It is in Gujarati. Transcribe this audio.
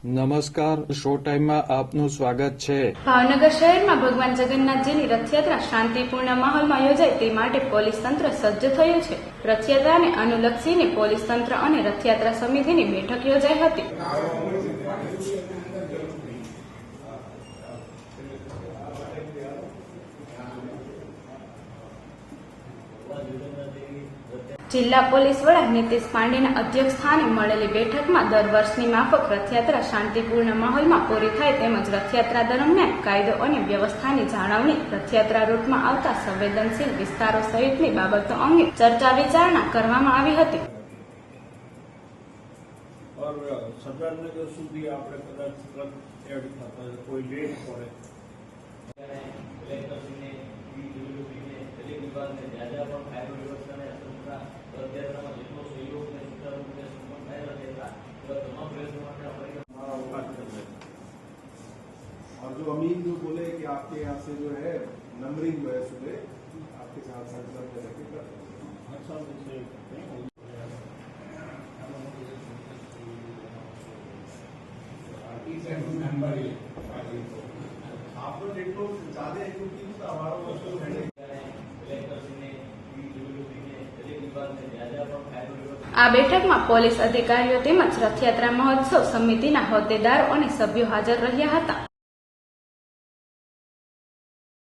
નમસ્કાર, શો ટાઈમમાં આપનું સ્વાગત છે। ભાવનગર શહેરમાં ભગવાન જગન્નાથજીની રથયાત્રા શાંતિપૂર્ણ માહોલમાં યોજાય તે માટે પોલીસ તંત્ર સજ્જ થયું છે। રથયાત્રાને અનુલક્ષીને પોલીસ તંત્ર અને રથયાત્રા સમિતિની બેઠક યોજાઈ હતી। જિલ્લા પોલીસ વડા નીતિશ પાંડેના અધ્યક્ષસ્થાને મળેલી બેઠકમાં દર વર્ષની માફક રથયાત્રા શાંતિપૂર્ણ માહોલમાં પૂરી થાય તેમજ રથયાત્રા દરમિયાન કાયદો અને વ્યવસ્થાની જાળવણી, રથયાત્રા રૂટમાં આવતા સંવેદનશીલ વિસ્તારો સહિતની બાબતો અંગે ચર્ચા વિચારણા કરવામાં આવી હતી। और जो अमीन जो बोले कि आपके यहाँ से जो है नंबरिंग जो है सुबह आपके साथ संसद में रखे आप लोग एक लोग ज्यादा एक लोग की हमारा वस्तु है। આ બેઠકમાં પોલીસ અધિકારીઓ તેમજ રથયાત્રા મહોત્સવ સમિતિના હોદ્દેદારો અને સભ્યો હાજર રહ્યા હતા।